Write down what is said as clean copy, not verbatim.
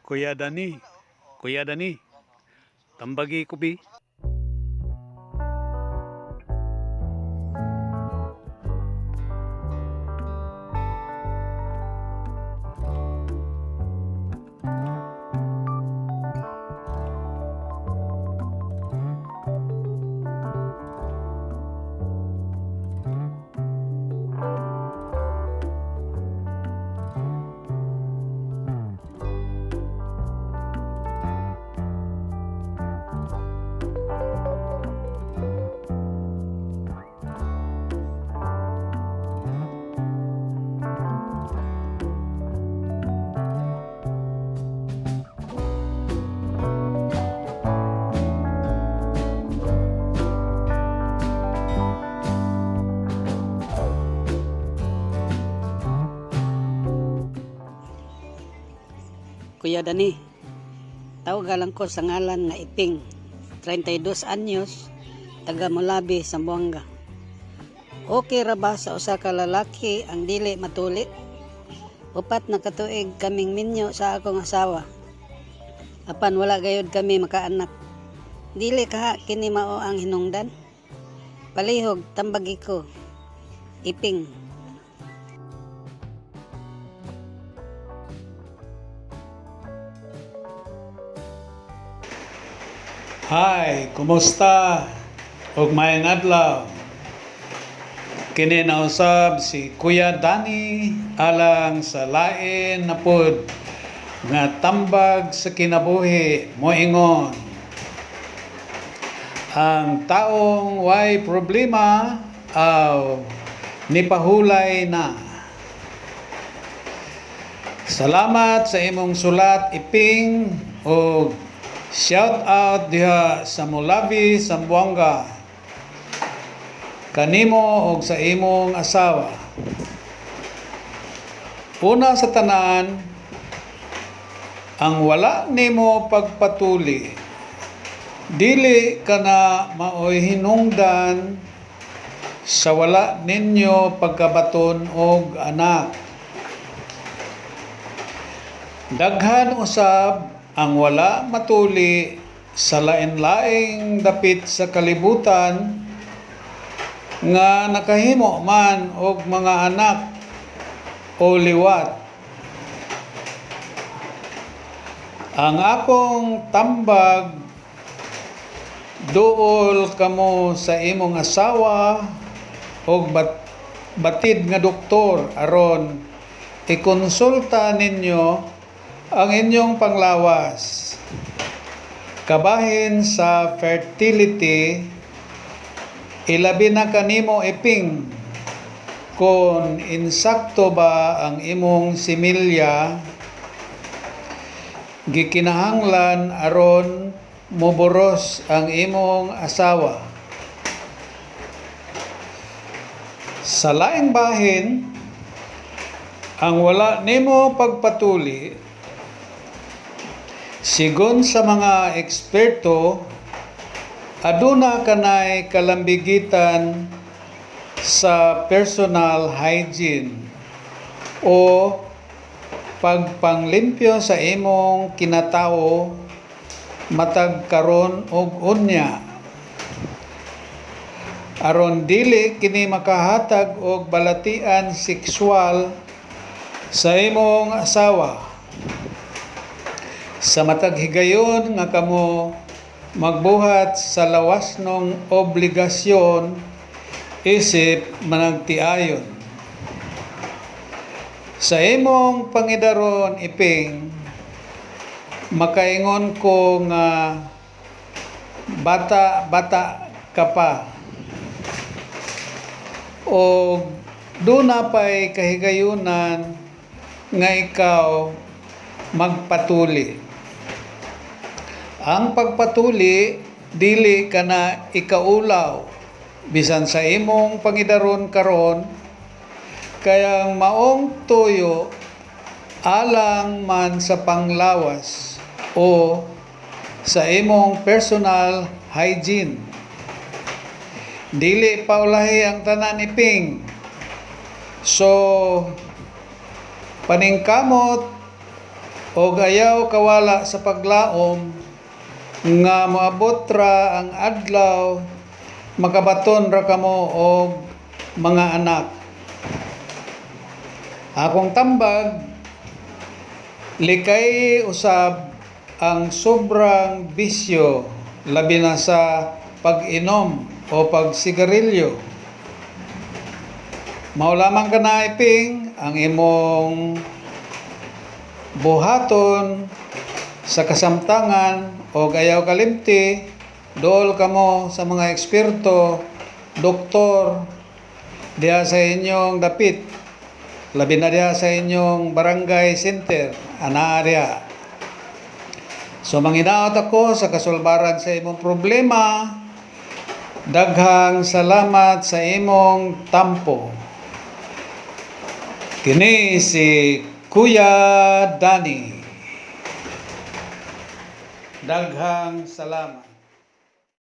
Kuya Dani, Kuya Dani, tambagi ko bi. Kuya Dani, tawagan ko sa ngalan nga Iping, 32 anyos, taga Mulabi, Zamboanga. Okay ra ba sa usa ka lalaki ang dili matuli? Upat na katuig kaming minyo sa akong asawa. Apan wala gayud kami makaanak. Dili kaha kini mao ang hinungdan? Palihog tambagi ko. Iping. Hi, kumusta? Ug maayong adlaw. Kini nausab si Kuya Dani alang sa lain na pod nga tambag sa kinabuhi moingon. Ang taong way problema aw nipahulay na. Salamat sa imong sulat Iping o shout out diha sa Mulabi, Zamboanga. Kanimo og sa imong asawa. Una sa tanan, ang wala nimo pagpatuli, dili ka na maoy hinungdan sa wala ninyo pagkabaton og anak. Daghan usab ang wala matuli sa lain-laing dapit sa kalibutan nga nakahimo man og mga anak o liwat. Ang akong tambag, duol kamo sa imong asawa og batid nga doktor aron ikonsulta ninyo ang inyong panglawas. Kabahin sa fertility, ilabi na kanimo Iping kung insakto ba ang imong similya gikinahanglan aron moboros ang imong asawa. Sa laing bahin, ang wala nimo pagpatuli, sigon sa mga eksperto, aduna kanay kalambigitan sa personal hygiene o pagpanglimpyo sa imong kinatawo matag karon og unya. Aron dili kini makahatag og balatian sexual sa imong asawa. Sa matag higayon nga kamo magbuhat sa lawasnong obligasyon isip managtiayon. Sa imong pangidaron Iping, makaingon ko nga bata ka pa o duna pa'y kahigayunan nga ikaw magpatuli. Ang pagpatuli, dili ka na ikaulaw bisan sa imong pangidaron karon, kayang maong tuyo alang man sa panglawas o sa imong personal hygiene. Dili paulahi ang tanan Iping. So, paningkamot o ayaw kawala sa paglaom nga moabot ra ang adlaw makabaton ra kamo og mga anak. Akong tambag, likay usab ang sobrang bisyo labi na sa pag-inom o pagsigarilyo. Mao lamang ka na iping ang imong buhaton sa kasamtangan o ayaw kalimti, dool kamo sa mga eksperto, doktor, diha sa inyong dapit, labi na diha sa inyong barangay center, ana diha. So manginaot ako sa kasulbaran sa imong problema. Daghang salamat sa imong tampo. Kini si Kuya Danny. Daghang salamat.